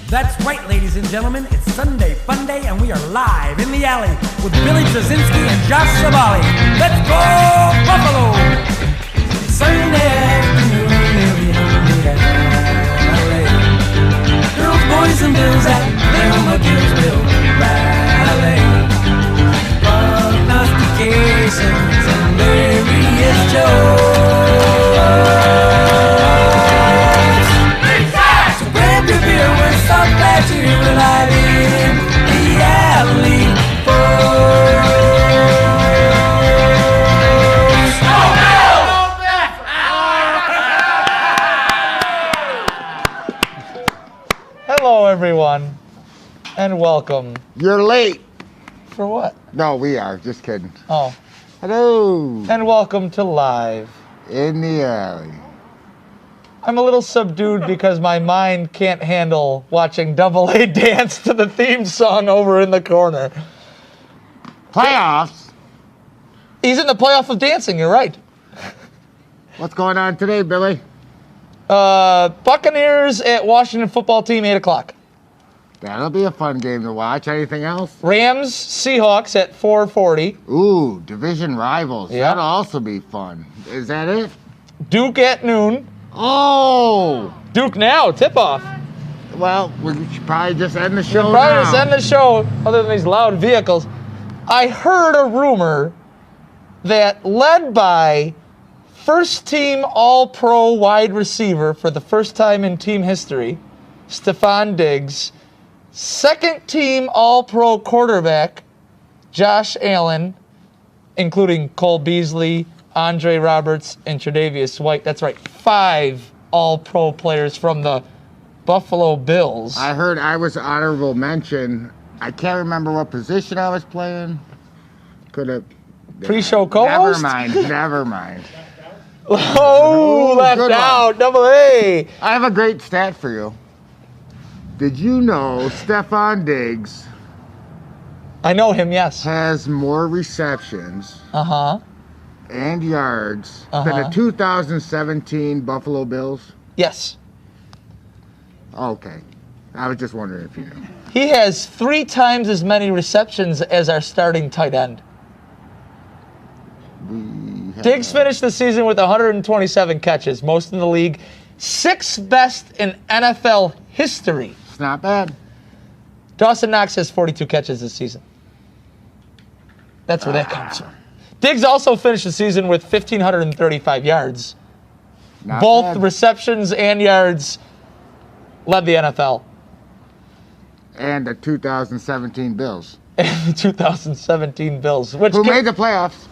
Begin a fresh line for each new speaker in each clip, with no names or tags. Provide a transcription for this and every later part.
That's right, ladies and gentlemen, it's Sunday Fun Day, and we are live in the alley with Billy Trzynski and Josh Savali. Let's go, Buffalo! Sunday afternoon in the alley. Girls, boys, and bills at Thelma Gillsville Ballet. Prognostications and various jokes. So grab your beer, we're so glad you're alive in the alley, folks.
Hello, everyone, and welcome.
You're late.
For what?
No, we are. Just kidding.
Oh.
Hello.
And welcome to Live
In the Alley.
I'm a little subdued because my mind can't handle watching Double A dance to the theme song over in the corner.
Playoffs.
He's in the playoff of dancing, you're right.
What's going on today, Billy?
Buccaneers at Washington football team, 8 o'clock.
That'll be a fun game to watch. Anything else?
Rams, Seahawks at 4:40.
Ooh, division rivals.
Yep.
That'll also be fun. Is that it?
Duke at noon.
Oh!
Duke now, tip-off.
Well, we should probably just end the show
Probably
now.
just end the show, other than these loud vehicles. I heard a rumor that led by first-team All-Pro wide receiver for the first time in team history, Stephon Diggs, second-team All-Pro quarterback, Josh Allen, including Cole Beasley, Andre Roberts, and Tre'Davious White. That's right, 5 All-Pro players from the Buffalo Bills.
I heard I was honorable mention. I can't remember what position I was playing. Could have.
Pre-show co-host?
Never mind.
Oh, left
good
out,
one.
Double A.
I have a great stat for you. Did you know Stephon Diggs
I know him, yes.
has more receptions
Uh-huh.
and yards than
Uh-huh.
the 2017 Buffalo Bills?
Yes.
Okay. I was just wondering if you knew.
He has 3 times as many receptions as our starting tight end. Diggs finished the season with 127 catches, most in the league, 6th best in NFL history.
It's not bad.
Dawson Knox has 42 catches this season. That's where that comes from. Diggs also finished the season with 1,535 yards.
Not
Both
bad.
receptions and yards led the NFL.
And the 2017 Bills.
And the 2017 Bills. Which
Who made the playoffs?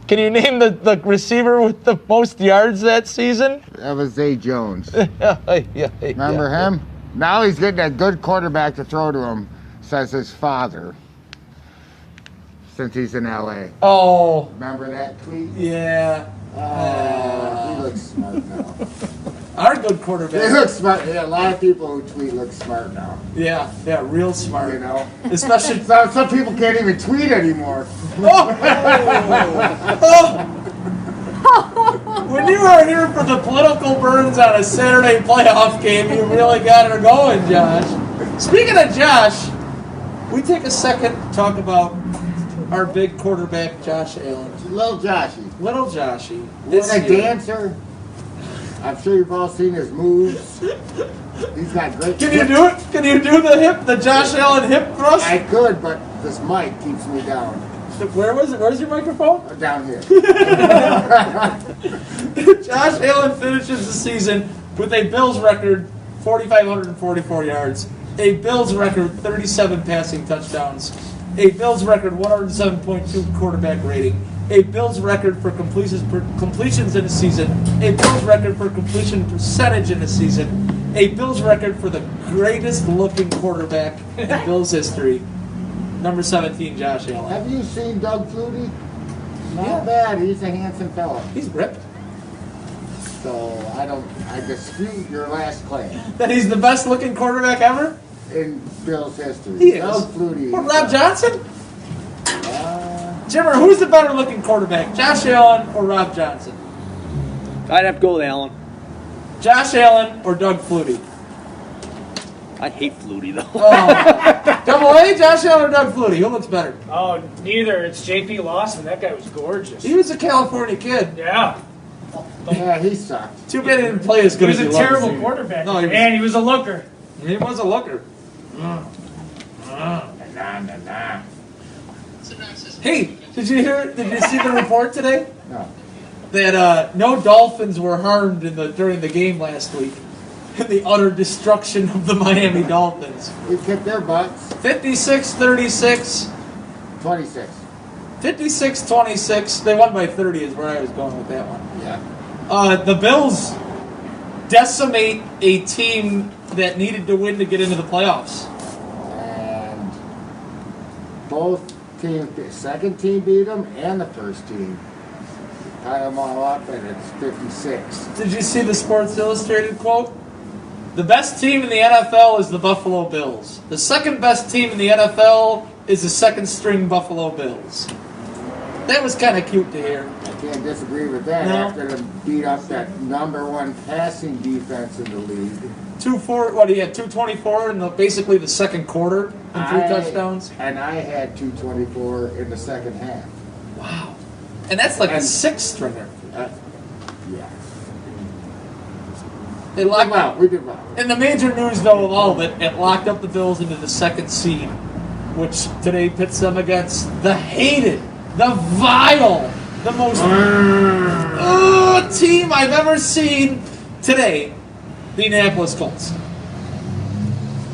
Can you name the receiver with the most yards that season?
That was Zay Jones.
Yeah,
Remember him? Now he's getting a good quarterback to throw to him, says his father, since he's in L.A.
Oh,
Remember that tweet?
yeah.
He looks smart now.
Our good
He
quarterback.
looks smart. Yeah, a lot of people who tweet look smart now.
Yeah, real smart.
You know?
Especially.
Some people can't even tweet anymore.
When you are here for the political burns on a Saturday playoff game, you really got her going, Josh. Speaking of Josh, we take a second to talk about our big quarterback, Josh Allen.
Little Joshy.
Little Joshy.
What a dancer. I'm sure you've all seen his moves. He's got great.
Can you do it? Can you do the Josh Allen hip thrust?
I could, but this mic keeps me down.
Where was it? Where's your microphone?
Down here.
Josh Allen finishes the season with a Bills record 4,544 yards, a Bills record 37 passing touchdowns, a Bills record 107.2 quarterback rating, a Bills record for completions in a season, a Bills record for completion percentage in a season, a Bills record for the greatest looking quarterback in Bills history, number 17, Josh Allen.
Have you seen Doug Flutie? Not
Yeah.
bad. He's a handsome fella.
He's ripped.
So I dispute your last claim
That he's the best looking quarterback ever?
in Bill's history.
He is.
Doug Flutie.
What, Rob Johnson? Jimmer, who's the better looking quarterback, Josh Allen or Rob Johnson?
I'd have to go with Allen.
Josh Allen or Doug Flutie?
I hate Flutie, though.
Double A, Josh Allen or Doug Flutie? Who looks better?
Oh, neither. It's J.P. Lawson. That guy was gorgeous.
He was a California kid.
Yeah.
Yeah, he sucked.
Too bad he didn't play as good as
He
he
was a
loved
terrible
to.
quarterback.
No, he was-
And he was a looker.
He was a looker.
Nah, nah, nah.
Hey, did you see the report today?
No.
That no Dolphins were harmed during the game last week. In the utter destruction of the Miami Dolphins.
We kicked their butts.
56-36.
26.
56-26. They won by 30 is where I was going with that one.
Yeah.
The Bills decimate a team that needed to win to get into the playoffs.
And both teams, the second team beat them and the first team. Tie them all up and it's 56.
Did you see the Sports Illustrated quote? The best team in the NFL is the Buffalo Bills. The second best team in the NFL is the second string Buffalo Bills. That was kind of cute to hear.
I can't disagree with that
No.
after them beat up that #1 passing defense in the league.
224 in basically the second quarter and 3 touchdowns.
And I had 224 in the second half.
Wow. And that's like a
And-
6-stringer.
Yeah.
They locked
We did well.
And the major news, though, of all of it, it locked up the Bills into the second seed, which today pits them against the hated, the vile, the most team I've ever seen today, the Indianapolis Colts.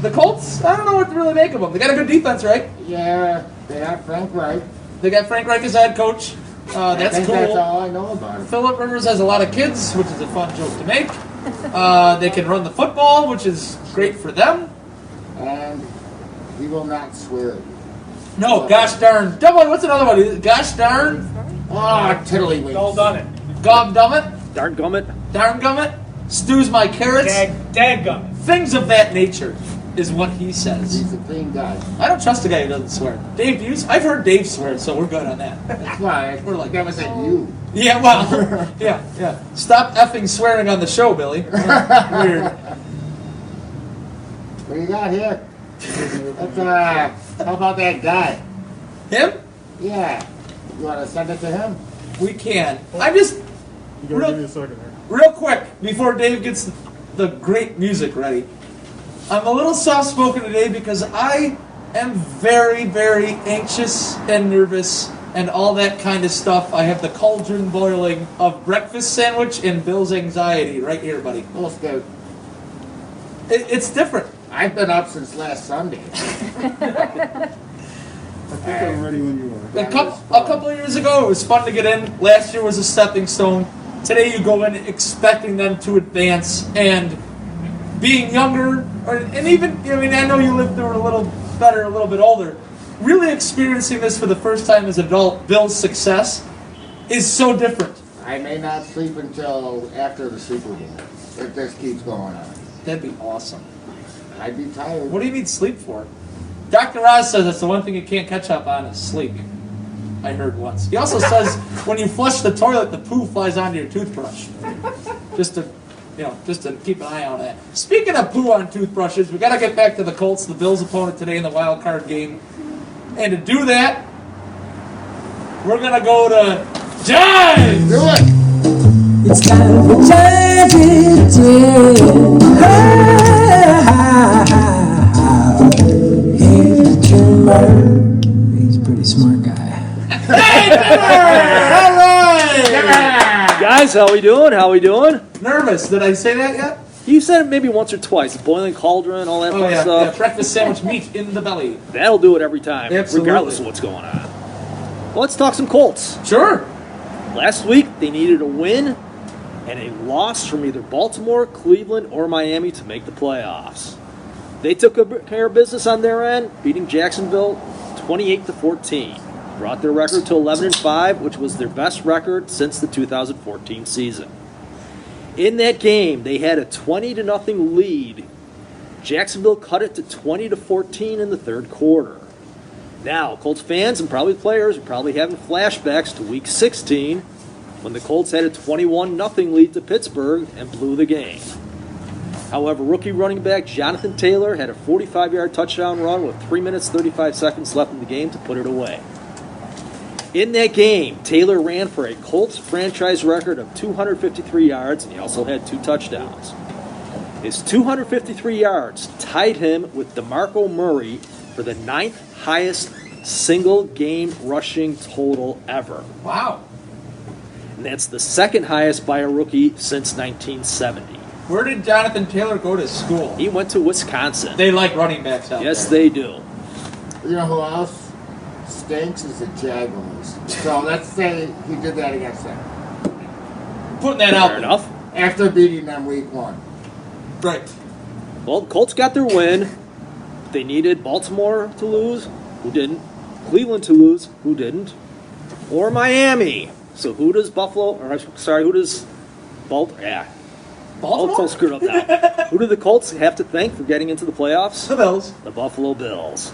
The Colts, I don't know what to really make of them. They got a good defense, right?
Yeah, they have Frank Reich.
They got Frank Reich as head coach. That's
I think
cool.
That's all I know about it.
Phillip Rivers has a lot of kids, which is a fun joke to make. They can run the football, which is great for them.
And he will not swear.
No, gosh darn. Double, what's another one? Gosh darn.
Oh, tiddlywinks.
All done it.
Gob dummit.
Darn gummit.
Darn gummit. Stews my carrots.
Dadgum.
Things of that nature is what he says.
He's a clean guy.
I don't trust a guy who doesn't swear. Dave, do you? I've heard Dave swear, so we're good on that.
That's why
We're like-
that was at you.
Yeah, well, yeah. Stop effing swearing on the show, Billy. Weird.
What do you got here? That's, how about that guy?
Him?
Yeah. You want to send it to him?
We can. I'm just
You gotta give me a second here.
real quick before Dave gets the great music ready. I'm a little soft-spoken today because I am very, very anxious and nervous and all that kind of stuff. I have the cauldron boiling of breakfast sandwich and Bill's anxiety right here, buddy.
Well, Scoot.
It's different.
I've been up since last Sunday.
I think I'm ready when you are.
A couple of years ago, it was fun to get in. Last year was a stepping stone. Today, you go in expecting them to advance and being younger, and even, I mean, I know you lived through it a little better, a little bit older. Really experiencing this for the first time as an adult, Bill's success, is so different.
I may not sleep until after the Super Bowl if this keeps going on.
That'd be awesome.
I'd be tired.
What do you need sleep for? Dr. Oz says that's the one thing you can't catch up on is sleep. I heard once. He also says when you flush the toilet, the poo flies onto your toothbrush. Just to keep an eye on that. Speaking of poo on toothbrushes, we got to get back to the Colts, the Bills' opponent today in the wild card game. And to do that, we're going to go to Giants!
Do it!
It's time for Giants. Here's Jimmer. He's a pretty smart guy.
Hey, Jimmer! All right!
Guys, how we doing? How we doing?
Nervous. Did I say that yet?
You said it maybe once or twice. Boiling cauldron, all that
Oh,
fun
yeah.
stuff.
Breakfast sandwich meat in the belly.
That'll do it every time,
Absolutely.
regardless of what's going on. Well, let's talk some Colts.
Sure.
Last week, they needed a win and a loss from either Baltimore, Cleveland, or Miami to make the playoffs. They took care of business on their end, beating Jacksonville 28-14. Brought their record to 11-5, which was their best record since the 2014 season. In that game, they had a 20-0 lead. Jacksonville cut it to 20-14 in the third quarter. Now, Colts fans and probably players are probably having flashbacks to Week 16 when the Colts had a 21-0 lead to Pittsburgh and blew the game. However, rookie running back Jonathan Taylor had a 45-yard touchdown run with 3 minutes 35 seconds left in the game to put it away. In that game, Taylor ran for a Colts franchise record of 253 yards, and he also had 2 touchdowns. His 253 yards tied him with DeMarco Murray for the 9th highest single-game rushing total ever.
Wow.
And that's the 2nd highest by a rookie since 1970.
Where did Jonathan Taylor go to school?
He went to Wisconsin.
They like running backs out
Yes,
there.
they do.
You know who else stinks is the Jaguars. So let's say he did that against them.
Putting that out
Fair
there.
enough.
After beating them week 1.
Right.
Well, the Colts got their win. They needed Baltimore to lose, who didn't. Cleveland to lose, who didn't. Or Miami. So who does who does
Baltimore?
Baltimore screwed up now. Who do the Colts have to thank for getting into the playoffs?
The Bills.
The Buffalo Bills.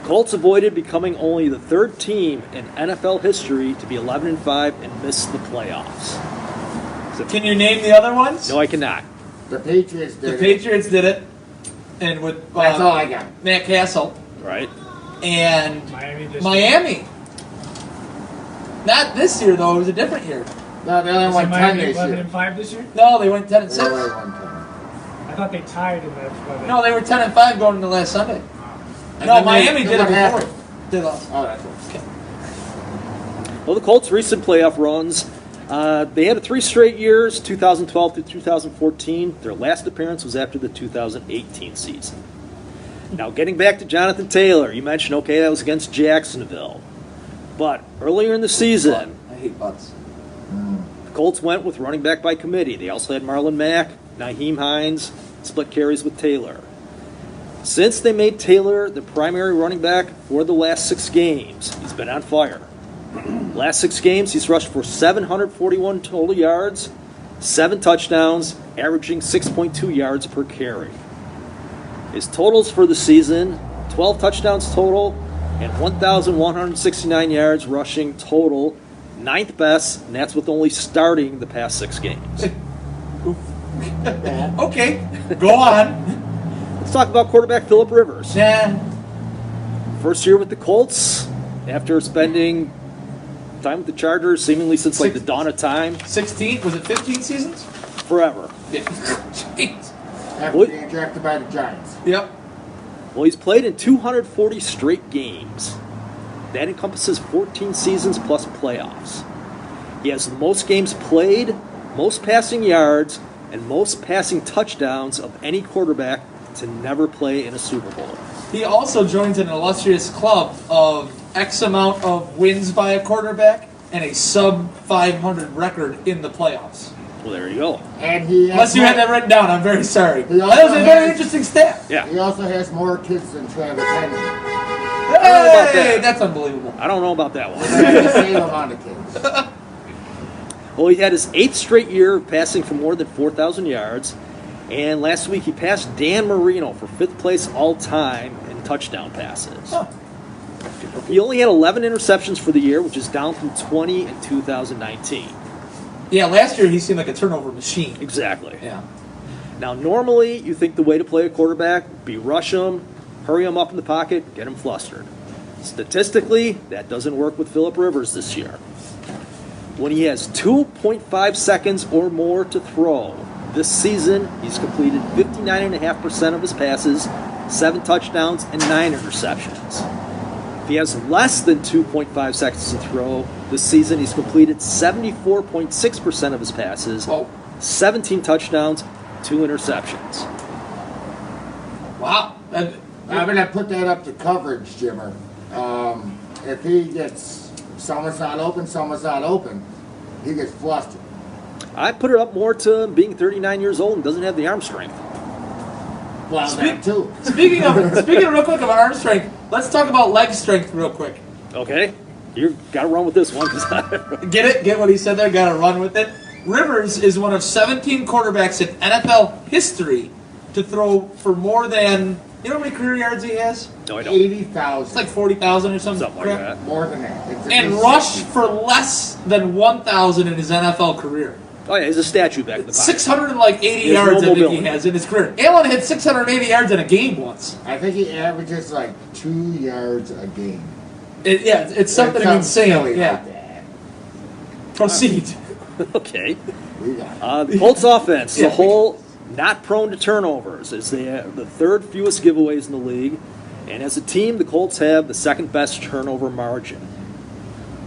Colts avoided becoming only the 3rd team in NFL history to be 11-5 and miss the playoffs. So,
Can you name the other ones?
no, I cannot.
The Patriots did
The
it.
Patriots did it. And with
That's all I got.
Matt Castle.
Right?
And
Miami just
Miami. Not this year, though. It was a different year.
No, they only
Is
won 10
Miami
this year.
11-5 this year?
No, they went 10 and
They
6.
only won 10.
I thought they tied in that.
No, they were 10 and 5 going into last Sunday.
And
No,
then
Miami
they-
did it
what
before.
happened?
They lost.
Oh, that's right.
Well, the Colts' recent playoff runs, they had 3 straight years, 2012 through 2014. Their last appearance was after the 2018 season. Now, getting back to Jonathan Taylor, you mentioned, okay, that was against Jacksonville. But earlier in the season,
I hate butts.
the Colts went with running back by committee. They also had Marlon Mack, Nyheim Hines, split carries with Taylor. Since they made Taylor the primary running back for the last 6 games, he's been on fire. Last 6 games, he's rushed for 741 total yards, 7 touchdowns, averaging 6.2 yards per carry. His totals for the season, 12 touchdowns total and 1,169 yards rushing total, 9th best, and that's with only starting the past 6 games.
Okay, go on.
Let's talk about quarterback Phillip Rivers.
Nah.
First year with the Colts, after spending time with the Chargers seemingly since like the dawn of time,
16, was it 15 seasons?
forever.
Yeah. Jeez.
After
What?
being drafted by the Giants.
Yep.
Well, he's played in 240 straight games. That encompasses 14 seasons plus playoffs. He has the most games played, most passing yards, and most passing touchdowns of any quarterback to never play in a Super Bowl.
He also joins an illustrious club of X amount of wins by a quarterback and a sub 500 record in the playoffs.
Well, there you go.
And he has
Unless you had that written down, I'm very sorry.
He
That
also
was a very
has-
interesting stat.
Yeah.
He also has more kids than Travis Henry.
know about
Hey,
that.
that's unbelievable.
I don't know about that one.
That's the same amount of kids.
Well, he had his 8th straight year of passing for more than 4,000 yards. And last week he passed Dan Marino for 5th place all-time in touchdown passes.
Huh.
He only had 11 interceptions for the year, which is down from 20 in 2019.
Yeah, last year he seemed like a turnover machine.
Exactly.
Yeah.
Now, normally you think the way to play a quarterback would be rush him, hurry him up in the pocket, get him flustered. Statistically, that doesn't work with Phillip Rivers this year. When he has 2.5 seconds or more to throw, this season he's completed 59.5% of his passes, 7 touchdowns, and 9 interceptions. If he has less than 2.5 seconds to throw, this season he's completed 74.6% of his passes,
Oh,
17 touchdowns, 2 interceptions.
wow.
I'm going to put that up to coverage, Jimmer. If he gets, someone's not open, he gets flustered.
I put it up more to being 39 years old and doesn't have the arm strength.
Well, that too.
Speaking of real quick of arm strength, let's talk about leg strength real quick.
Okay? You got to run with this one.
Get it? Get what he said there? Gotta run with it. Rivers is one of 17 quarterbacks in NFL history to throw for more than, you know how many career yards he has?
No, I don't.
80,000.
It's like 40,000 or something.
Something like that.
More than that. It's
And
at least
rushed
60.
for less than 1,000 in his NFL career.
Oh, yeah, he's a statue back in the pocket.
680
He has
yards,
no
I think
mobility.
he has in his career. Allen had 680 yards in a game once.
I think he averages like 2 yards a game.
It's something
That sounds
insane.
silly
Yeah.
like that.
Proceed.
Okay.
We got
The Colts offense as
Yeah.
a whole, not prone to turnovers, as they have the third fewest giveaways in the league. And as a team, the Colts have the second best turnover margin.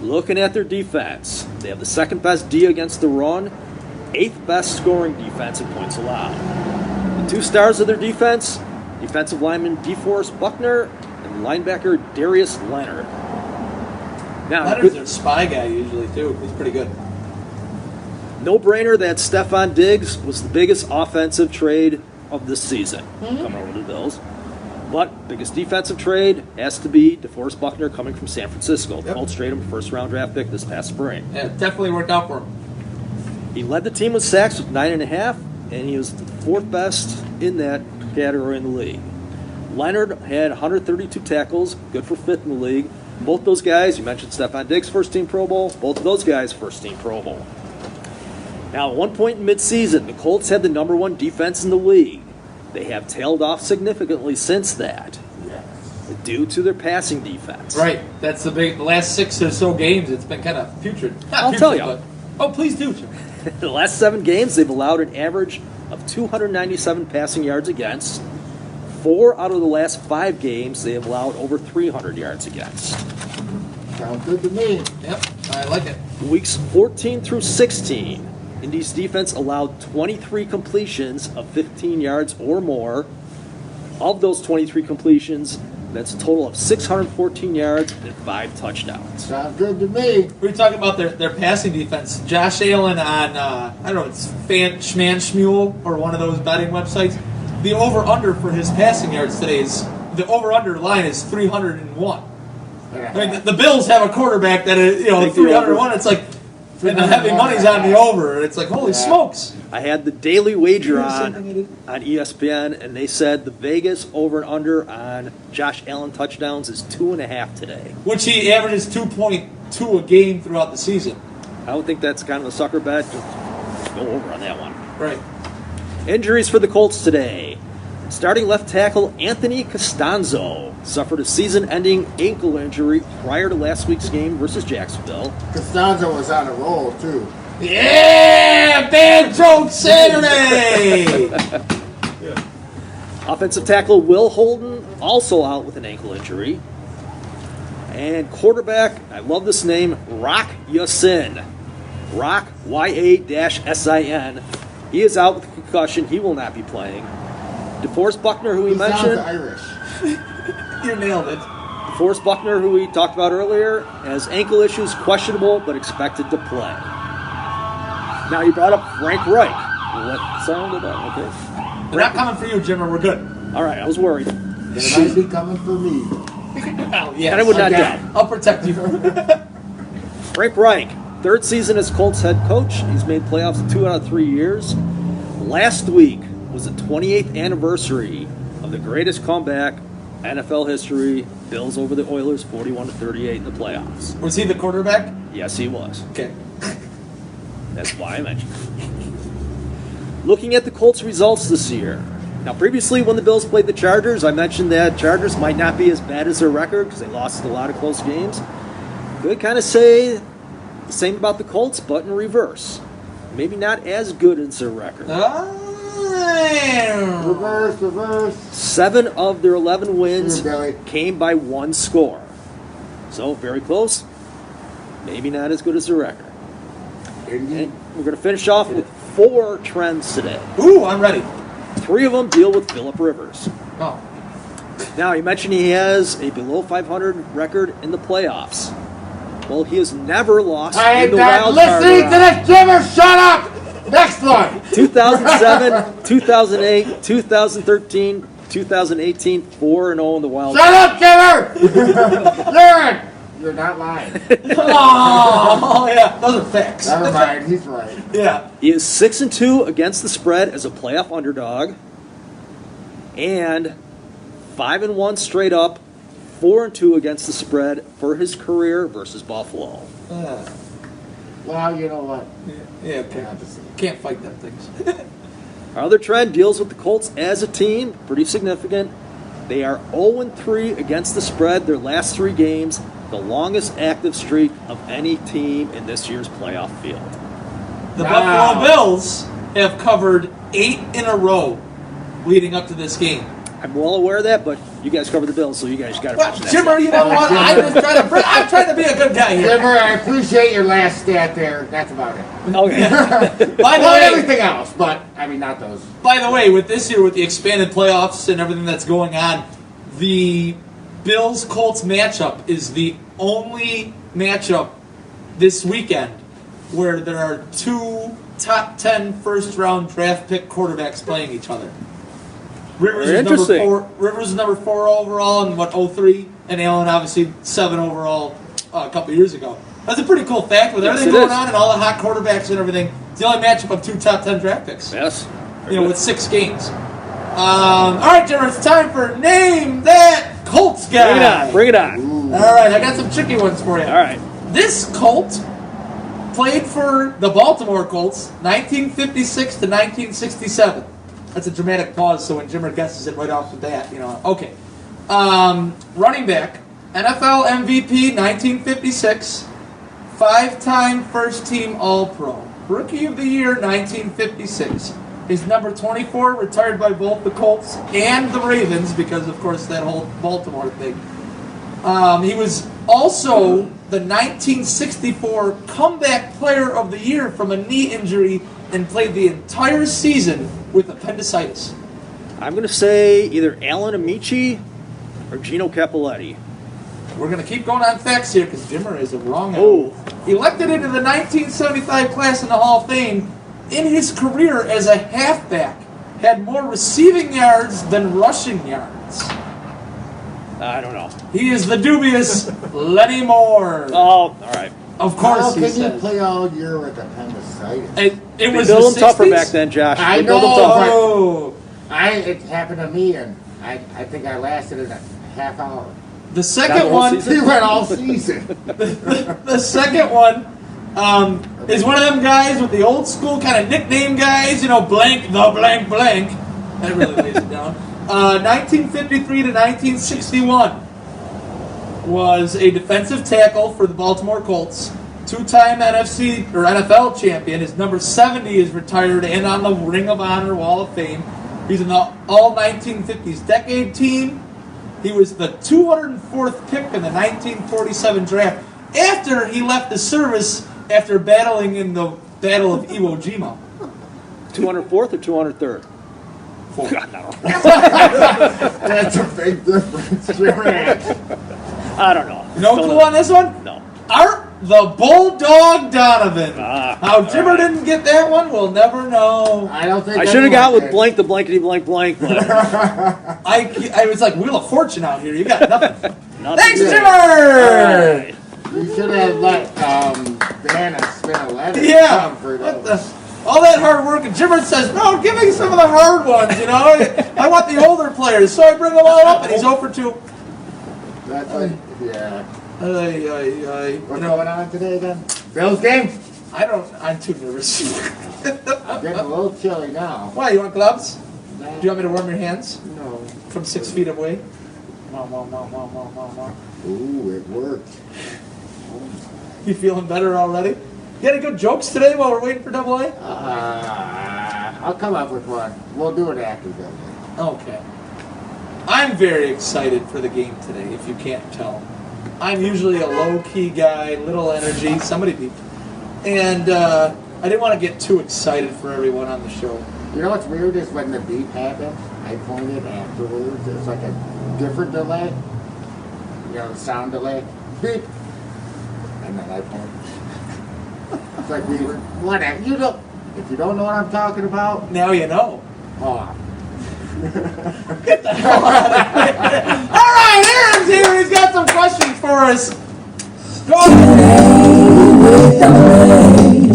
Looking at their defense, they have the second best D against the run, 8th best scoring defense in points allowed. The 2 stars of their defense, defensive lineman DeForest Buckner and linebacker Darius Leonard. Now,
Leonard's their spy guy usually, too. He's pretty good.
no-brainer that Stephon Diggs was the biggest offensive trade of this season, coming over to the Bills. But biggest defensive trade has to be DeForest Buckner coming from San Francisco. The
Yep.
Colts traded him a first-round draft pick this past spring.
Yeah, it definitely worked out for him.
He led the team with sacks with 9.5, and he was the 4th best in that category in the league. Leonard had 132 tackles, good for 5th in the league. Both those guys, you mentioned Stephon Diggs, first-team Pro Bowl. Both of those guys, first-team Pro Bowl. Now, at one point in midseason, the Colts had the number 1 defense in the league. They have tailed off significantly since that, due to their passing defense.
Right. That's the last 6 or so games, it's been kind of putrid. Not
I'll
putrid,
tell you.
but- oh, please do, Jim.
The last 7 games, they've allowed an average of 297 passing yards against. 4 out of the last 5 games, they have allowed over 300 yards against.
sounds good to me.
Yep, I like it.
Weeks 14 through 16, Indy's defense allowed 23 completions of 15 yards or more. Of those 23 completions, that's a total of 614 yards and 5 touchdowns.
Sounds good to me.
We were talking about their passing defense. Josh Allen on, I don't know, it's Schmule or one of those betting websites. The over-under for his passing yards today is, the over-under line is 301. I mean, the Bills have a quarterback that is,
Take the
301. It's like, and the heavy money's on the over. It's like, holy smokes.
I had the daily wager
Same thing you
on
did.
ESPN, and they said the Vegas over and under on Josh Allen touchdowns is 2.5 today.
Which he averages 2.2 a game throughout the season.
I would think that's kind of a sucker bet. Just go over on that one.
Right.
Injuries for the Colts today. Starting left tackle Anthony Costanzo suffered a season-ending ankle injury prior to last week's game versus Jacksonville.
Costanzo was on a roll, too.
Yeah! Bad joke Saturday!
Offensive tackle Will Holden also out with an ankle injury. And quarterback, I love this name, Rock Ya-Sin. Rock, Y-A-S-I-N. He is out with a concussion. He will not be playing. DeForest Buckner, who we
He sounds
mentioned,
Irish.
You nailed it.
DeForest Buckner, who we talked about earlier, has ankle issues, questionable, but expected to play. Now, you brought up Frank Reich. What sounded that? Okay.
They're not coming for you, Jimmer. We're good.
All right, I was worried.
They might be coming for me.
Oh, yeah.
And I would not
Okay.
doubt.
I'll protect you.
Frank Reich, 3rd season as Colts head coach. He's made playoffs in 2 out of 3 years. Last week was the 28th anniversary of the greatest comeback NFL history. Bills over the Oilers, 41-38 in the playoffs.
Was he the quarterback?
Yes, he was.
Okay.
That's why I mentioned it. Looking at the Colts' results this year. Now, previously, when the Bills played the Chargers, I mentioned that Chargers might not be as bad as their record because they lost a lot of close games. Could kind of say the same about the Colts, but in reverse. Maybe not as good as their record.
Reverse.
7 of their 11 wins
Billy.
came by 1 score. So, very close. Maybe not as good as their record.
Indy.
And we're going to finish off with 4 trends today.
Ooh, I'm ready.
3 of them deal with Phillip Rivers.
Oh.
Now, you mentioned he has a below 500 record in the playoffs. Well, he has never lost
I
in
ain't
the
not
wild card
listening to
round.
this, Jimmer. Shut up. Next one.
2007, 2008, 2013, 2018, 4-0 in the wild
Shut
card.
up, Jimmer. You're not lying.
Oh, yeah. Those are facts.
Never mind. He's right.
Yeah.
He is 6-2 against the spread as a playoff underdog, and 5-1 straight up, 4-2 against the spread for his career versus Buffalo.
Well, you know what?
Yeah, okay. Can't fight them things.
Our other trend deals with the Colts as a team, pretty significant. They are 0-3 against the spread their last 3 games, the longest active streak of any team in this year's playoff field.
The Buffalo Bills have covered 8 in a row leading up to this game.
I'm well aware of that, but you guys cover the Bills, so you guys got to
Well,
mention that.
Jimmer, you know what? I'm trying to be a good guy here.
Jimmer, I appreciate your last stat there. That's about it.
Okay.
By the
Well,
way,
everything else, but I mean, not those.
By the way, with this year, with the expanded playoffs and everything that's going on, the Bills-Colts matchup is the only matchup this weekend where there are 2 top 10 first-round draft pick quarterbacks playing each other. Rivers
Very
is number
interesting.
4. Rivers is number 4 overall in 03, and Allen obviously 7 overall a couple years ago. That's a pretty cool fact with everything going on and all the hot quarterbacks and everything. It's the only matchup of 2 top 10 draft picks.
Yes.
With 6 games. All right, Jimmer, it's time for Name That Colts Guy.
Bring it on.
All right, I got some tricky ones for you.
All right.
This Colt played for the Baltimore Colts 1956 to 1967. That's a dramatic pause, so when Jimmer guesses it right off the bat, Okay. Running back, NFL MVP 1956, 5-time first-team All-Pro. Rookie of the Year 1956. He's number 24, retired by both the Colts and the Ravens because, of course, that whole Baltimore thing. He was also the 1964 Comeback Player of the Year from a knee injury and played the entire season with appendicitis.
I'm going to say either Alan Amici or Gino Cappelletti.
We're going to keep going on facts here because Jimmer is a wrong.
Oh.
Elected into the 1975 class in the Hall of Fame, in his career as a halfback, had more receiving yards than rushing yards.
I don't know.
He is the dubious Lenny Moore.
Oh, all right.
Of course,
How
he
can
says.
you play all year with appendicitis?
It
They
was
built
the
them tougher
60s?
back then, Josh.
I
They built them
know,
tougher.
Oh,
It happened to me, and I think I lasted in a half hour.
the
That
second
whole
one.
season?
He went all season.
The second one is one of them guys with the old school kind of nickname guys, blank the blank blank. That really lays it down. 1953 to 1961 was a defensive tackle for the Baltimore Colts. 2-time NFC or NFL champion. His number 70 is retired and on the Ring of Honor Wall of Fame. He's in the all 1950s decade team. He was the 204th pick in the 1947 draft after he left the service after battling in the Battle of Iwo Jima.
204th or 203rd? God, no.
That's a big difference, Jimmy.
I don't know.
No clue on this one?
No.
Art the Bulldog Donovan. How Jimmer
all right.
didn't get that one, we'll never know.
I don't think
I should have
anyone
gone with
did.
blank the blankety blank blank. But
I was like Wheel of Fortune out here. You got nothing.
nothing.
Thanks,
Yeah.
Jimmer!
Right.
You should have let Banana spin a letter.
Yeah.
For
What
those.
all that hard work, and Jimmer says, no, give me some of the hard ones, I want the older players, so I bring them all up, and he's 0 for 2.
That's like, yeah. What's
No,
going on today then? Bills game?
I'm too nervous.
I'm getting a little chilly now.
Why, you want gloves?
No.
Do you want me to warm your hands
No.
from 6 feet away?
Ooh, it worked.
You feeling better already? You got any good jokes today while we're waiting for Double A?
I'll come up with one. We'll do it after that.
Okay. I'm very excited for the game today, if you can't tell. I'm usually a low-key guy, little energy, somebody beep. And I didn't want to get too excited for everyone on the show.
You know what's weird is when the beep happens, I pointed afterwards. It's like a different delay. The sound delay. Beep. And then I point. It's like we were, whatever. If you don't know what I'm talking about,
Now you know.
oh.
All right, Aaron's here. He's got some questions for us. Go on.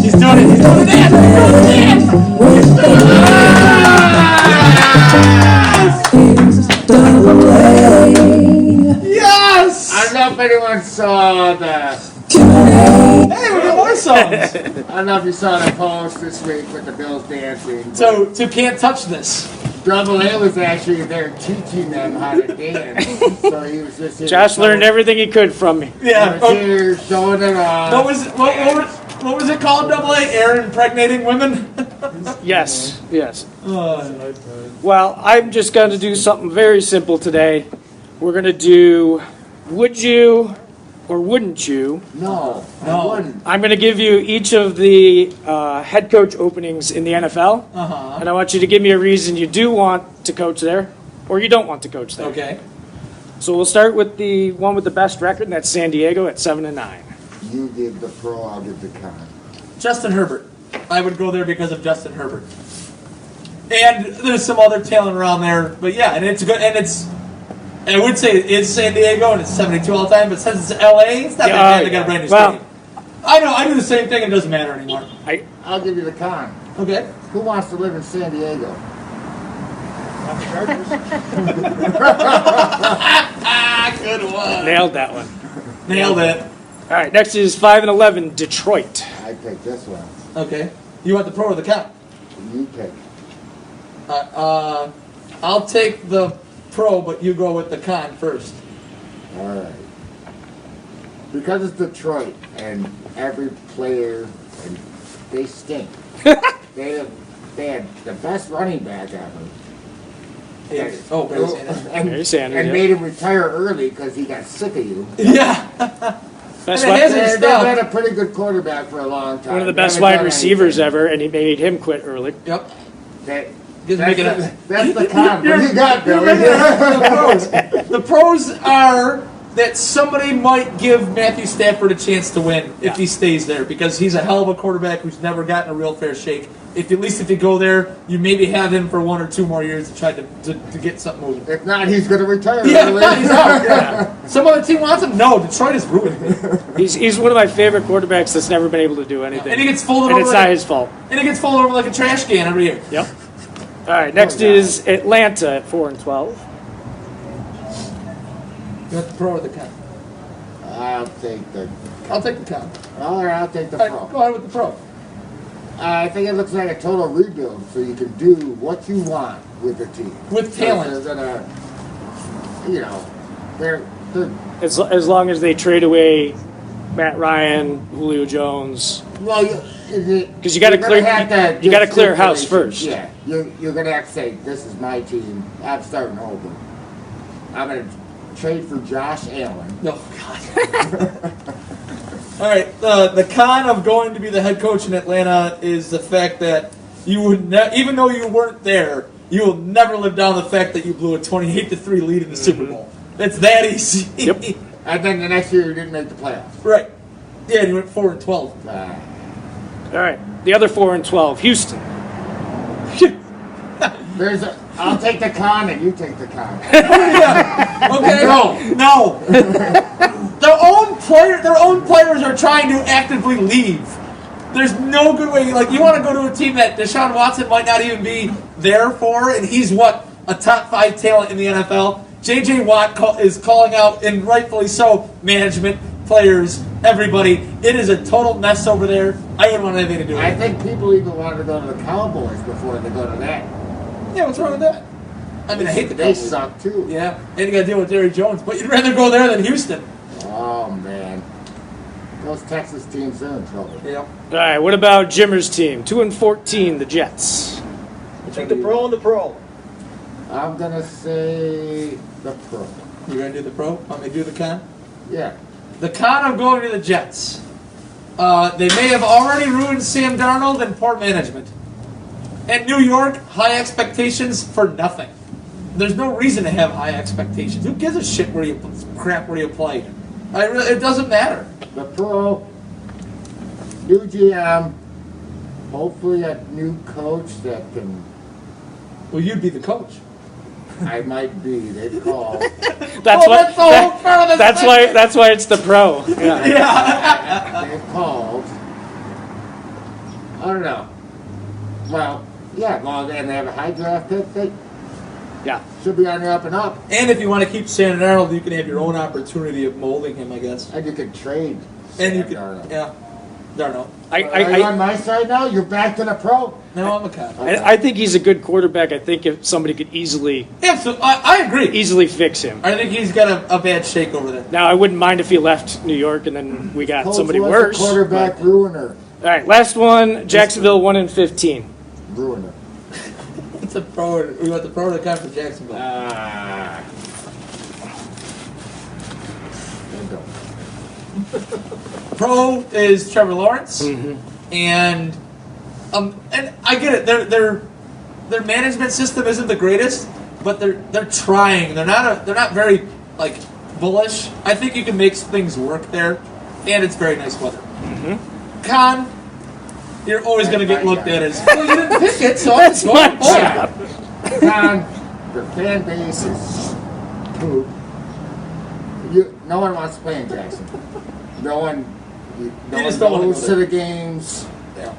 He's doing it. He's doing it. Yes!
I don't know if anyone saw the.
Hey, we got more songs.
I don't know if you saw the post this week with the Bills dancing.
So can't touch this.
Double A was actually there teaching them how to dance. So he was just here
Josh learned everything he could from me.
Yeah.
He was here showing it off.
What was it called? Double A? Air impregnating women.
Yes. Well, I'm just going to do something very simple today. We're going to do would you or wouldn't you?
No, I wouldn't.
I'm going to give you each of the head coach openings in the NFL, and I want you to give me a reason you do want to coach there or you don't want to coach there.
Okay.
So we'll start with the one with the best record, and that's San Diego at 7-9.
You give the pro, I'll give the con.
Justin Herbert. I would go there because of Justin Herbert. And there's some other talent around there, but yeah, and it's good, and it's. I would say it's San Diego and it's 72 all the time, but since it's LA, it's not that bad. They got a brand new stadium. I know, I do the same thing. It doesn't matter anymore.
I'll give you the con.
Okay.
Who wants to live in San Diego?
Good one.
Nailed that one.
Nailed it.
All right, next is 5-11, Detroit.
I pick this one.
Okay. You want the pro or the con?
You pick.
I'll take the pro, but you go with the con first.
All right. Because it's Detroit and every player, and they stink. they had the best running back ever.
Yeah. Oh, Barry Sanders.
Barry Sanders,
and
yeah.
made him retire early because he got sick of you.
Yeah.
Best
And it
wide-
hasn't
They've
stopped.
had a pretty good quarterback for a long time.
one of the
They
best
haven't
wide
done
receivers
anything.
ever, and he made him quit early.
Yep.
That's
making
the con. What you got,
You're
Billy?
making the pros. The pros are that somebody might give Matthew Stafford a chance to win if he stays there because he's a hell of a quarterback who's never gotten a real fair shake. At least if you go there, you maybe have him for 1 or 2 more years to try to get something moving.
If not, he's going to retire.
Yeah,
early.
no, he's out. Yeah. Some other team wants him. No, Detroit is ruining him.
He's one of my favorite quarterbacks that's never been able to do anything.
And he gets folded
And
over.
it's not his fault.
And he gets folded over like a trash can every year.
Yep. All right, next is Atlanta at 4-12.
You want the pro or the con?
I'll take the.
I'll take the con.
All right, I'll take the
All right,
pro.
go ahead with the pro.
I think it looks like a total rebuild, so you can do what you want with the team.
With talent.
They're gonna, they're
As long as they trade away Matt Ryan, Julio Jones.
well,
Because you got to clear. You got to clear house first.
Yeah, you're gonna have to say, "This is my team. I'm starting over. I'm gonna trade for Josh Allen."
No, God. All right, the con of going to be the head coach in Atlanta is the fact that you would, even though you weren't there, you will never live down the fact that you blew a 28-3 lead in the Super Bowl. It's that easy.
Yep.
And then the next year you didn't make the playoffs.
Right. Yeah, and you went 4-12.
All right, the other 4-12, Houston.
I'll take the con and you take the con.
Okay. No. Their own players are trying to actively leave. There's no good way. Like, you want to go to a team that Deshaun Watson might not even be there for, and he's a top 5 talent in the NFL. J.J. Watt is calling out, and rightfully so, management, players, everybody. It is a total mess over there. I wouldn't want anything to do with
I
it.
think people even wanted to go to the Cowboys before they go to that.
Yeah, what's wrong with that? I mean, I hate the
They
Cowboys.
suck too.
Yeah, and you got to deal with Jerry Jones, but you'd rather go there than Houston.
Oh man, those Texas teams are in trouble.
Yeah.
All right, what about Jimmer's team? 2-14, the Jets.
Take the pro and the pro.
I'm gonna say the pro.
You gonna do the pro? Want me to do the con?
Yeah.
The con of going to the Jets. They may have already ruined Sam Darnold and poor management. And New York, high expectations for nothing. There's no reason to have high expectations. Who gives a shit where you play? It doesn't matter.
The pro, new GM, hopefully a new coach that can.
Well, you'd be the coach.
I might be. They've called.
That's
that's the whole part of the
That's why. That's why it's the pro. Yeah.
They've called. I don't know. Well, yeah. Well, and they have a high draft pick. They
Yeah.
should be on the up and up.
And if you want to keep Sam Darnold, you can have your own opportunity of molding him, I guess.
And you could trade.
And you
Sam
can,
Darnold.
yeah. Darno.
Are you on my side now? You're back to the pro?
No, I'm a Con.
I think he's a good quarterback. I think if somebody could easily
Absolutely. I agree.
fix him.
I think he's got a bad shake over there.
Now, I wouldn't mind if he left New York and then we got
Colts
somebody
was
worse.
a quarterback ruiner.
All right, last one. Jacksonville 1-15.
Ruiner.
It's a pro. We want the pro to come for Jacksonville. Pro is Trevor Lawrence, and I get it. Their management system isn't the greatest, but they're trying. They're not very like bullish. I think you can make things work there, and it's very nice weather. Con, you're always going to get looked at as well. You didn't pick it, so
That's
it's
my
going forward.
job.
Con, the fan base is poop. No one wants to play in Jackson. No one
just don't wanna
goes
go
to
there.
the games.
Yeah.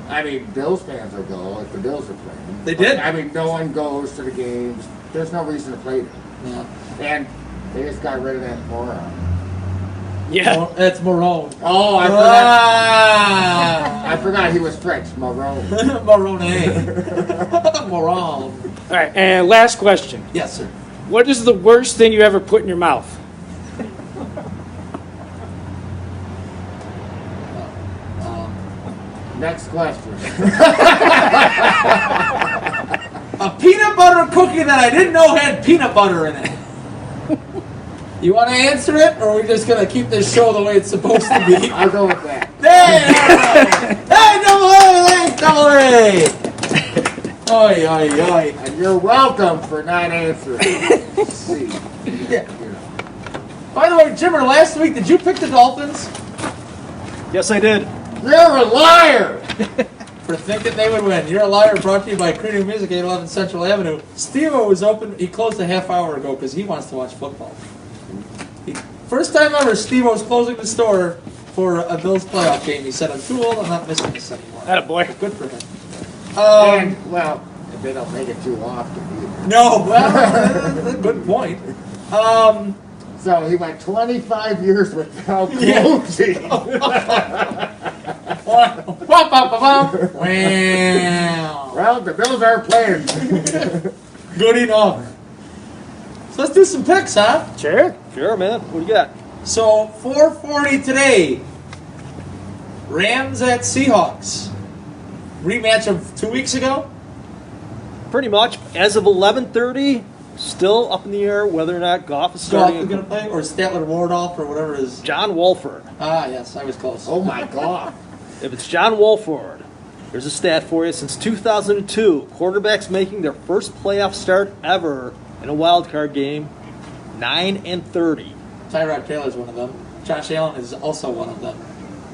I mean, Bills fans will go if the Bills are playing.
They did.
I mean, no one goes to the games. There's no reason to play them.
Yeah.
And they just got rid of that moron.
Yeah.
That's Marone.
Oh, I forgot. I forgot he was French. Marone.
Marone. Moron.
All right, and last question.
Yes, sir.
What is the worst thing you ever put in your mouth?
Next question.
A peanut butter cookie that I didn't know had peanut butter in it. You want to answer it, or are we just going to keep this show the way it's supposed to be?
I'll go with that.
Hey, double A! Oi, oi, oi.
And you're welcome for not answering. See,
Yeah. By the way, Jimmer, last week, did you pick the Dolphins
Yes, I did.
you're a liar.
for thinking they would win? You're a liar, brought to you by Creative Music, 811 Central Avenue. Steve-O was open. He closed a half hour ago because he wants to watch football. First time ever, Steve-O's closing the store for a Bills playoff game. He said, I'm too old, I'm not missing this anymore.
Attaboy.
Good for him.
And, well, they don't make it too often either.
No, well, that's a good point.
So he went 25 years without
Yeah.
closing.
Wow.
Well, the Bills aren't playing.
Good enough. So let's do some picks, huh?
Sure.
Sure, man. What do you got?
So 4:40 today. Rams at Seahawks. Rematch of 2 weeks ago.
Pretty much. As of 11:30, still up in the air whether or not Goff is
Goff
starting.
is going to play, or Statler Wardolph, or whatever it is.
John Wolford.
Ah, yes, I was close.
Oh my God.
If it's John Wolford, here's a stat for you. Since 2002, quarterbacks making their first playoff start ever in a wild card game, 9-30.
Tyrod Taylor's one of them. Josh Allen is also one of them.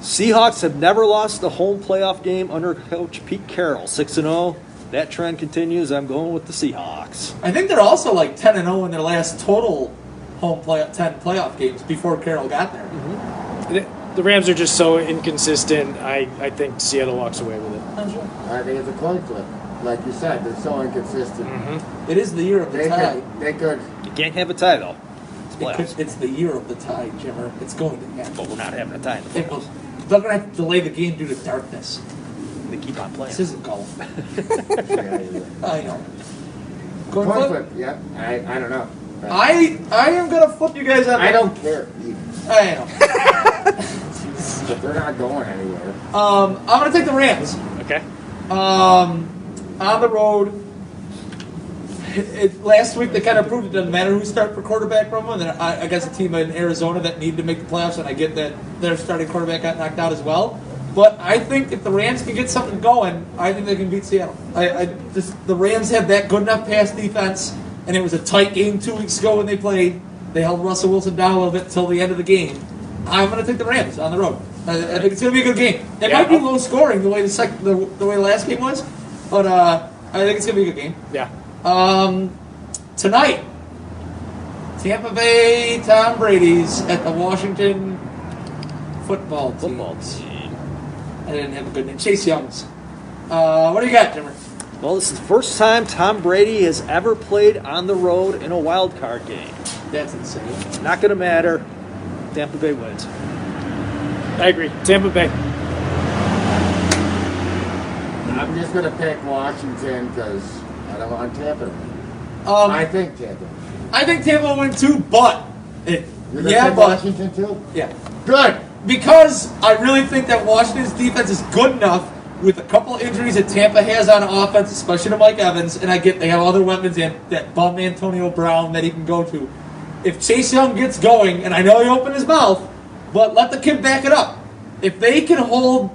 Seahawks have never lost a home playoff game under coach Pete Carroll, 6-0. That trend continues. I'm going with the Seahawks.
I think they're also like 10-0 in their last total home 10 playoff games before Carroll got there.
The Rams are just so inconsistent. I think Seattle walks away with it.
I think it's a coin flip. Like you said, they're so inconsistent.
It is the year of the tie.
They could.
You can't have a tie, though. It's playoffs.
It's the year of the tie, Jimmer. It's going to happen.
But we're not having a tie in the
It will. They're going to have to delay the game due to darkness.
They keep on playing.
This isn't golf.
Yeah, you're right.
I know. Coin
Coin
flip?
flip. Yeah. I don't know.
I am going to flip you guys on
I
that.
don't care. Either.
I know.
But they're not going anywhere.
I'm going to take the Rams.
Okay.
On the road. Last week they kind of proved it doesn't matter who start for quarterback from them. And then I guess a team in Arizona that needed to make the playoffs, and I get that their starting quarterback got knocked out as well. But I think if the Rams can get something going, I think they can beat Seattle. The Rams have that good enough pass defense, and it was a tight game 2 weeks ago when they played. They held Russell Wilson down a little bit until the end of the game. I'm going to take the Rams on the road. I think it's going to be a good game. It might be low scoring the way the way the last game was, but I think it's going to be a good game.
Yeah.
Tonight, Tampa Bay Tom Brady's at the Washington football team. I didn't have a good name. Chase Young's. What do you got, Jimmer?
Well, this is the first time Tom Brady has ever played on the road in a wild card game.
That's insane.
Not going to matter. Tampa Bay wins.
I agree. Tampa Bay.
I'm just going to pick Washington because I don't want Tampa to win. I think Tampa.
I think Tampa will win too, but
You're gonna
yeah,
pick
but
Washington too?
yeah,
Good.
because I really think that Washington's defense is good enough with a couple of injuries that Tampa has on offense, especially to Mike Evans, and I get they have other weapons in that bum Antonio Brown that he can go to. If Chase Young gets going, and I know he opened his mouth, but let the kid back it up. If they can hold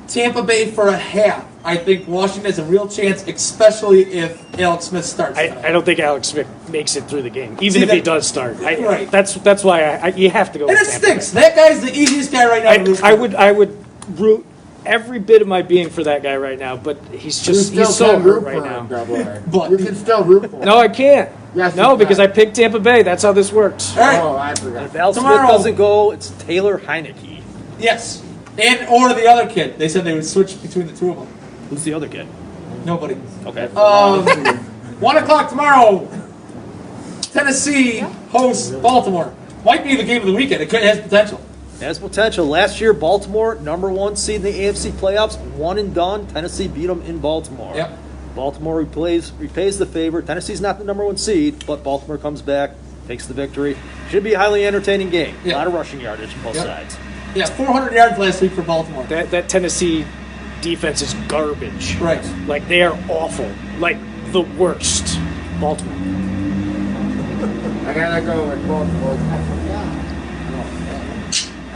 Tampa Bay for a half, I think Washington has a real chance, especially if Alex Smith starts.
I don't think Alex Smith makes it through the game, even
See,
if he
that-
does start.
Right.
That's why you have to go.
And
with
it
Tampa
stinks.
Bay.
That guy's the easiest guy right now. to root
I
for.
would root every bit of my being for that guy right now, but he's
You still
so
can
hurt
root
right
for him,
now.
Double A.
But-
You can still root for him.
No, I can't.
Yes,
No,
you
because
can.
I picked Tampa Bay. That's how this works.
All right.
Oh, I forgot.
If Al Smith
Tomorrow-
doesn't go, it's Taylor Heineke.
Yes. And or the other kid. They said they would switch between the two of them.
Who's the other kid?
Nobody.
Okay.
1 o'clock tomorrow. Tennessee hosts Baltimore. Might be the game of the weekend. It has potential.
Has potential. Last year, Baltimore, number 1 seed in the AFC playoffs, one and done. Tennessee beat them in Baltimore.
Yep.
Baltimore repays the favor. Tennessee's not the number 1 seed, but Baltimore comes back, takes the victory. Should be a highly entertaining game.
Yeah.
A lot of rushing yardage on both
Yep.
sides.
Yeah, 400 yards last week for Baltimore.
That Tennessee defense is garbage.
Right.
Like they are awful. Like the worst. Baltimore.
I gotta go with Baltimore. I forgot.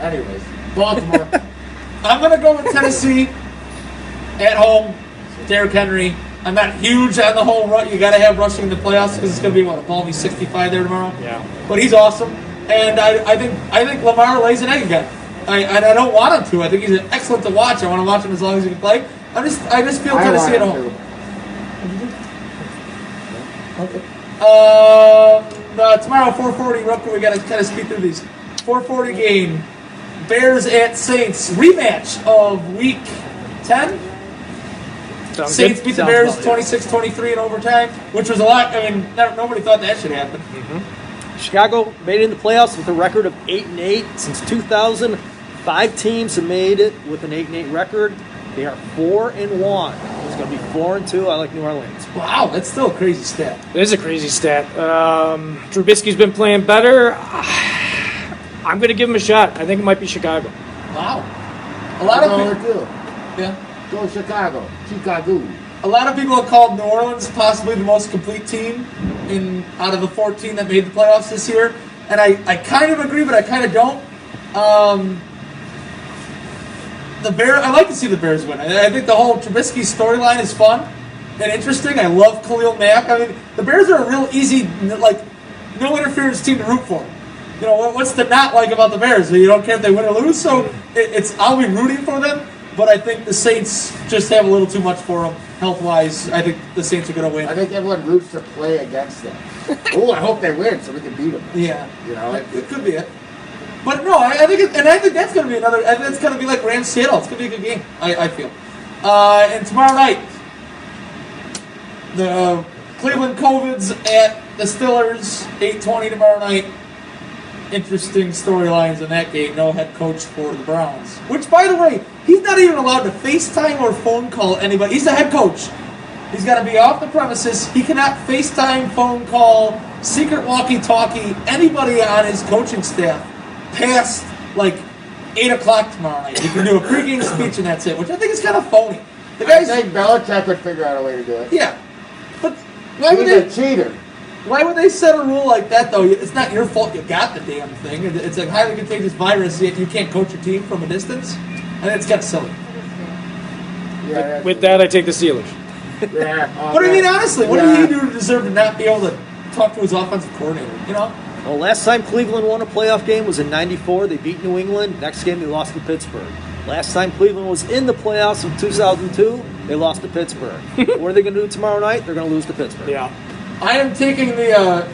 Oh, anyways, Baltimore.
I'm going to go with Tennessee at home. Derrick Henry. I'm not huge on the whole run. You got to have rushing in the playoffs because it's going to be, a balmy 65 there tomorrow?
Yeah.
But he's awesome. And I think Lamar lays an egg again. I don't want him to. I think he's excellent to watch. I want to watch him as long as he can play. I just feel Tennessee at home. Okay. Tomorrow, 4:40. Real quick, we got to kind of speed through these. 4:40 game. Bears at Saints rematch of Week 10.
Sounds
Saints
good.
beat the
Sounds
Bears
about it.
26-23 in overtime, which was a lot. I mean, nobody thought that should happen.
Chicago made it in the playoffs with a record of 8-8 since 2000. 5 teams have made it with an 8-8 record. They are 4-1. It's going to be 4-2. I like New Orleans.
Wow, that's still a crazy stat.
It is a crazy stat. Trubisky's been playing better. I'm going to give him a shot. I think it might be Chicago.
Wow. A lot
I'll
of
go
people.
with you.
Yeah.
Go Chicago. Chicago.
A lot of people have called New Orleans possibly the most complete team out of the 14 that made the playoffs this year, and I kind of agree, but I kind of don't. The Bears. I like to see the Bears win. I think the whole Trubisky storyline is fun and interesting. I love Khalil Mack. I mean, the Bears are a real easy, no interference team to root for. You know, what's to not like about the Bears? You don't care if they win or lose, so I'll be rooting for them. But I think the Saints just have a little too much for them health-wise. I think the Saints are going to win.
I think everyone roots to play against them. Oh, I hope they win so we can beat them.
Yeah,
You know,
it could be it. But no, I think that's going to be another. I think it's going to be like Rams Seattle. It's going to be a good game. I feel. And tomorrow night, the Cleveland Covids at the Steelers, 8:20 tomorrow night. Interesting storylines in that game. No head coach for the Browns. Which, by the way, he's not even allowed to FaceTime or phone call anybody. He's the head coach. He's got to be off the premises. He cannot FaceTime, phone call, secret walkie-talkie anybody on his coaching staff past 8 o'clock tomorrow night. He can do a pregame speech and that's it, which I think is kind of phony. The
I
guy's
think Belichick would figure out a way to do it.
yeah, but why would
He's
they?
a cheater.
Why would they set a rule like that, though? It's not your fault you got the damn thing. It's a highly contagious virus, yet you can't coach your team from a distance. And it's kind of silly.
Yeah,
With that, I take the Steelers.
yeah.
But I mean, honestly, what
Yeah.
did he do to deserve to not be able to talk to his offensive coordinator? You know?
Well, last time Cleveland won a playoff game was in '94. They beat New England. Next game, they lost to Pittsburgh. Last time Cleveland was in the playoffs in 2002, they lost to Pittsburgh. What are they going to do tomorrow night? They're going to lose to Pittsburgh.
Yeah.
I am taking the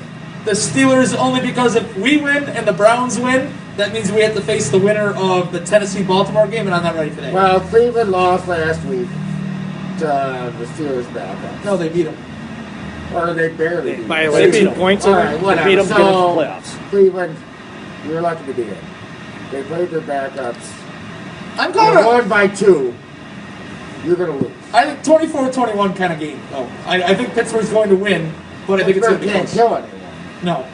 Steelers only because if we win and the Browns win, that means we have to face the winner of the Tennessee-Baltimore game, and I'm not ready for that.
Well, Cleveland lost last week to the Steelers backup.
No, they beat them.
Or they barely beat
By
them.
like
beat
2
them.
points.
All
I
right,
think.
whatever.
beat them, get into the
So,
playoffs.
Cleveland, you're lucky to be in. They played their backups.
I'm
You're
calling it.
won by 2. You're going to lose.
I think 24-21 kind of game. Oh, I think Pittsburgh's going to win, but I think it's going to
Pittsburgh
be
can't
close.
kill anyone.
No.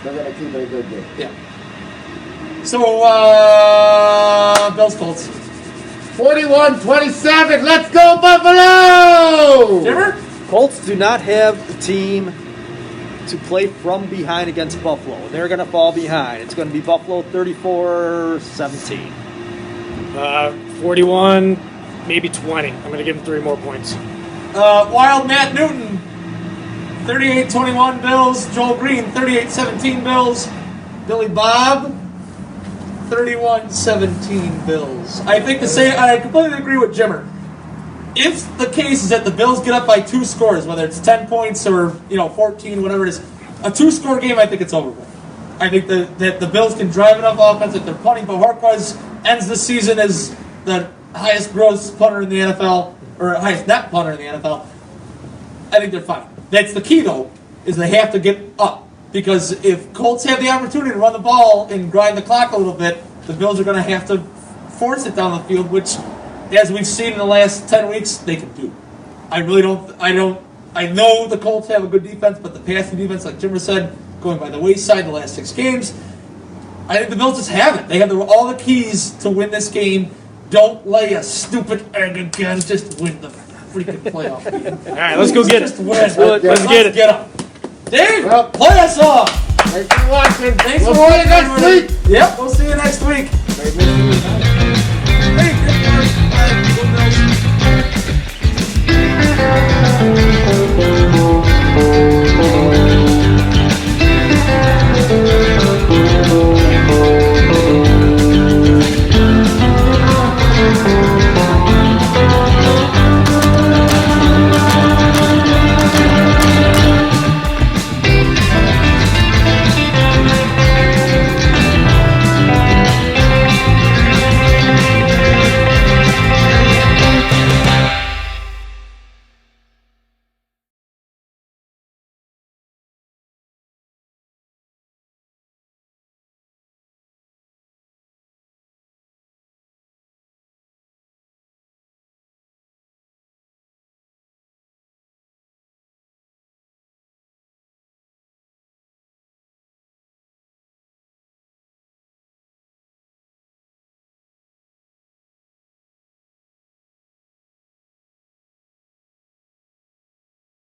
They're going to keep it a good game.
Yeah. So, Bills Colts.
41-27. Let's go, Buffalo!
Jimmer?
Colts do not have the team to play from behind against Buffalo. They're going to fall behind. It's going to be Buffalo 34-17.
41, maybe 20. I'm going to give him 3 more points.
Wild Matt Newton. 38-21 Bills. Joel Green, 38-17 Bills. Billy Bob, 31-17 Bills. I think I completely agree with Jimmer. If the case is that the Bills get up by 2 scores, whether it's 10 points or 14, whatever it is, a 2-score game, I think it's over with. I think that the Bills can drive enough offense if they're punting. But Marquez ends the season as the highest gross punter in the NFL, or highest net punter in the NFL. I think they're fine. That's the key, though, is they have to get up. Because if Colts have the opportunity to run the ball and grind the clock a little bit, the Bills are going to have to force it down the field, which, as we've seen in the last 10 weeks, they can do. I know the Colts have a good defense, but the passing defense, like Jimmer said, going by the wayside the last 6 games, I think the Bills just have it. They have all the keys to win this game. Don't lay a stupid egg again. Just win the freaking playoff game.
All right, let's go get it.
Just win.
Let's get it.
Get up. Dave,
Well,
play us off.
Thanks for watching.
Thanks
We'll
for
see you
watching,
next
everybody.
week.
Yep, we'll see you next week.
Maybe we'll see you tonight.